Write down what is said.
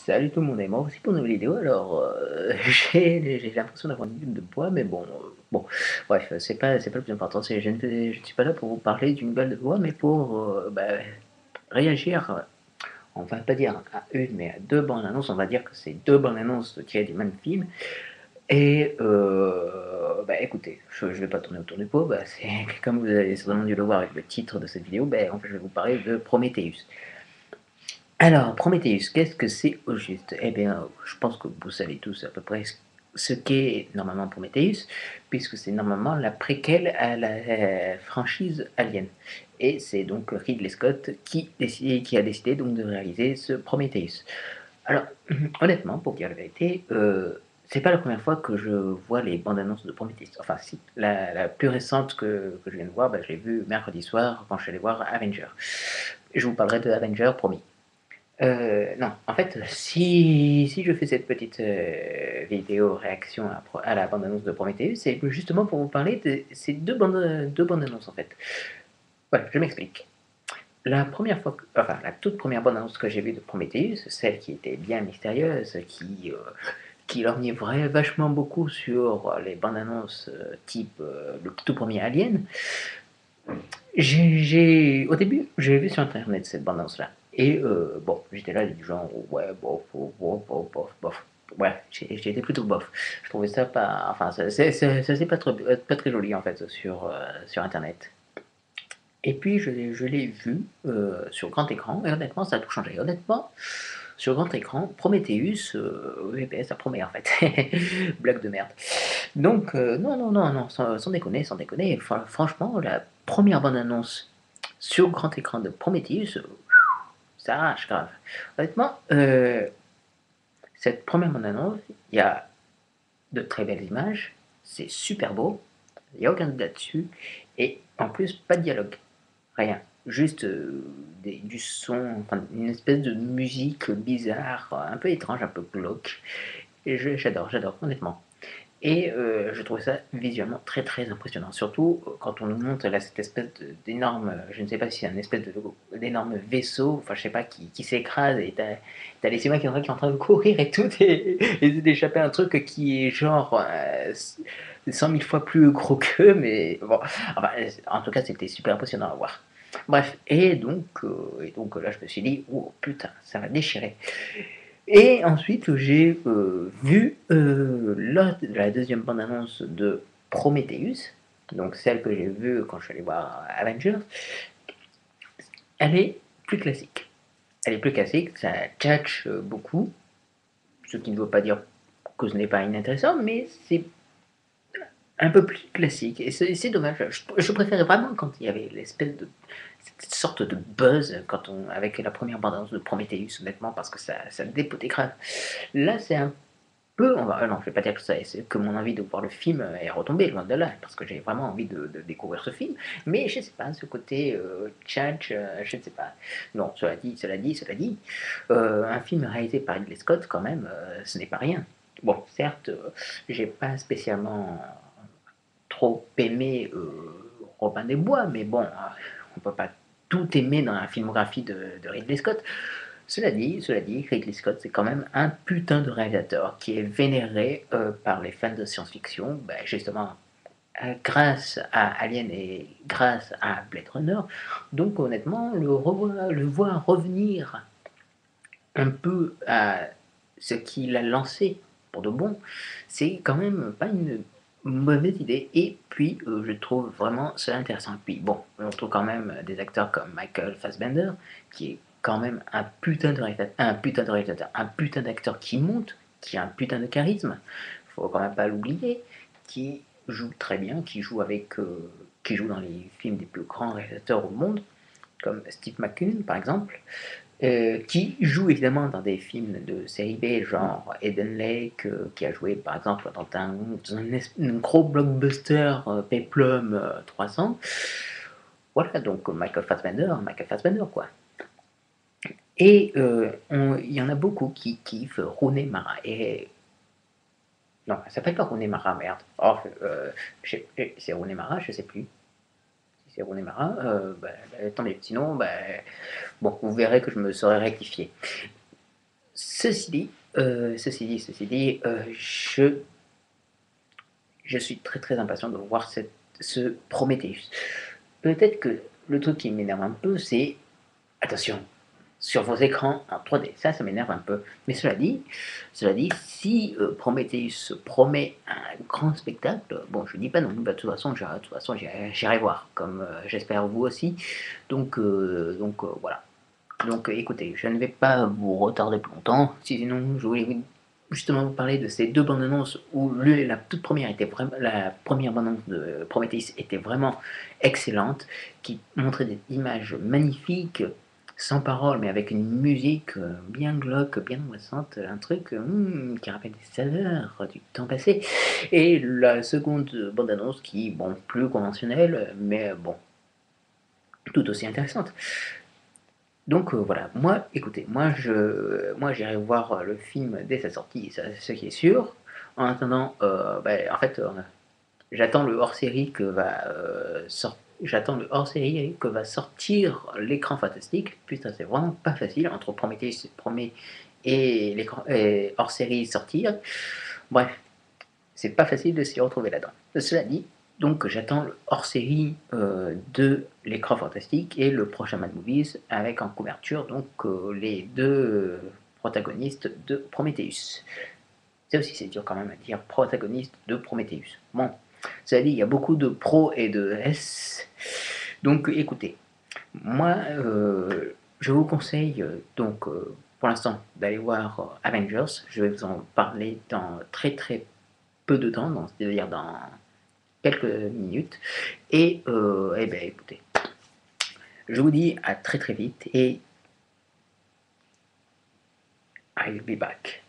Salut tout le monde et moi aussi pour une nouvelle vidéo. Alors, j'ai l'impression d'avoir une gueule de bois, mais bon, bon, bref, c'est pas le plus important. Je ne suis pas là pour vous parler d'une gueule de bois, mais pour réagir, on va pas dire à une, mais à deux bandes annonces. On va dire que c'est deux bandes annonces tirées du même film. Et écoutez, je vais pas tourner autour du pot. C'est comme vous avez certainement dû le voir avec le titre de cette vidéo. En fait, je vais vous parler de Prometheus. Alors, Prometheus, qu'est-ce que c'est au juste? Eh bien, je pense que vous savez tous à peu près ce qu'est normalement Prometheus, puisque c'est normalement la préquelle à la franchise Alien. Et c'est donc Ridley Scott qui a décidé donc de réaliser ce Prometheus. Alors, honnêtement, pour dire la vérité, c'est pas la première fois que je vois les bandes annonces de Prometheus. Enfin, si, la plus récente que je viens de voir, je l'ai vue mercredi soir quand je suis allé voir Avenger. Je vous parlerai de Avenger, promis. Non, en fait, si je fais cette petite vidéo réaction à la bande-annonce de Prometheus, c'est justement pour vous parler de ces deux bandes-annonces en fait. Voilà, je m'explique. La toute première bande-annonce que j'ai vue de Prometheus, celle qui était bien mystérieuse, qui lorgnait vachement beaucoup sur les bandes-annonces type le tout premier Alien, au début, j'ai vu sur internet cette bande-annonce-là. Et bon, j'étais là du genre, ouais, bof, bof, bof, bof, bof, bof. Ouais, j'ai été plutôt bof. Je trouvais ça pas. Enfin, ça c'est pas très joli en fait sur internet. Et puis je l'ai vu sur grand écran, et honnêtement, ça a tout changé. Honnêtement, sur grand écran, Prometheus, oui, ça promet en fait. Blague de merde. Donc, non, non, non, non, sans déconner, sans déconner. Franchement, la première bande-annonce sur grand écran de Prometheus, ça arrache grave. Honnêtement, cette première bande-annonce, il y a de très belles images, c'est super beau, il n'y a aucun doute là-dessus, et en plus, pas de dialogue, rien. Juste du son, enfin, une espèce de musique bizarre, un peu étrange, un peu glauque. Et j'adore, honnêtement. Et je trouvais ça visuellement très très impressionnant. Surtout quand on nous montre là cette espèce d'énorme, je ne sais pas si c'est un espèce d'énorme vaisseau, enfin je sais pas, qui s'écrase et t'as les humains qui sont en train de courir et tout, et d'échapper à un truc qui est genre 100 000 fois plus gros qu'eux, mais bon, enfin, en tout cas c'était super impressionnant à voir. Bref, et donc là je me suis dit, oh putain, ça va déchirer. Et ensuite, j'ai vu la deuxième bande-annonce de Prometheus, donc celle que j'ai vue quand je suis allé voir Avengers. Elle est plus classique. Elle est plus classique, ça tchatche beaucoup, ce qui ne veut pas dire que ce n'est pas inintéressant, mais c'est un peu plus classique. Et c'est dommage. Je préférais vraiment quand il y avait l'espèce de cette sorte de buzz avec la première bande-annonce de Prometheus, honnêtement, parce que ça dépotait grave. Là, c'est un non, je vais pas dire que c'est que mon envie de voir le film est retombée, loin de là, parce que j'ai vraiment envie de découvrir ce film. Mais je sais pas, ce côté tchatch, je ne sais pas. Non, cela dit, un film réalisé par Ridley Scott, quand même, ce n'est pas rien. Bon, certes, j'ai pas spécialement trop aimé Robin des Bois, mais bon, on peut pas tout aimer dans la filmographie de Ridley Scott. Cela dit, Ridley Scott, c'est quand même un putain de réalisateur qui est vénéré par les fans de science-fiction, justement grâce à Alien et grâce à Blade Runner. Donc honnêtement, le voir revenir un peu à ce qu'il a lancé pour de bon, c'est quand même pas une mauvaise idée. Et puis, je trouve vraiment cela intéressant. Et puis, bon, on trouve quand même des acteurs comme Michael Fassbender, qui est quand même un putain d'acteur qui monte, qui a un putain de charisme, faut quand même pas l'oublier, qui joue très bien, qui joue dans les films des plus grands réalisateurs au monde, comme Steve McQueen par exemple, qui joue évidemment dans des films de série B, genre Eden Lake, qui a joué par exemple un gros blockbuster Peplum 300. Voilà, donc Michael Fassbender quoi. Et il y en a beaucoup qui kiffent Rooney Mara. Et non, elle s'appelle pas Rooney Mara, merde. Oh, c'est Rooney Mara, je sais plus. Si c'est Rooney Mara, tant mieux. Sinon, bon, vous verrez que je me serai rectifié. je suis très très impatient de voir ce Prometheus. Peut-être que le truc qui m'énerve un peu, c'est attention, sur vos écrans en 3D. Ça m'énerve un peu. Mais cela dit, si Prometheus se promet un grand spectacle, bon, je dis pas non, bah, de toute façon, j'irai voir, comme j'espère vous aussi. Donc voilà. Donc écoutez, je ne vais pas vous retarder plus longtemps, sinon je voulais justement vous parler de ces deux bandes annonces où la toute première était vraiment, la première bande annonce de Prometheus était vraiment excellente, qui montrait des images magnifiques, sans parole, mais avec une musique bien glauque, bien angoissante, un truc qui rappelle des saveurs du temps passé. Et la seconde bande annonce qui, bon, plus conventionnelle, mais bon, tout aussi intéressante. Donc voilà, moi, écoutez, moi j'irai voir le film dès sa sortie, ça, ce qui est sûr. En attendant, en fait, j'attends le hors-série j'attends le hors-série que va sortir l'écran fantastique. Putain, c'est vraiment pas facile entre Promet et l'écran et hors-série sortir. Bref, c'est pas facile de s'y retrouver là-dedans. Cela dit, donc j'attends le hors-série de l'écran fantastique et le prochain Mad Movies avec en couverture donc les deux protagonistes de Prometheus. Ça aussi c'est dur quand même à dire, protagoniste de Prometheus. Bon, cela dit, il y a beaucoup de pro et de S. Donc écoutez, moi je vous conseille pour l'instant d'aller voir Avengers. Je vais vous en parler dans très très peu de temps, c'est-à-dire dans quelques minutes. Et eh bien, écoutez, je vous dis à très très vite et I'll be back.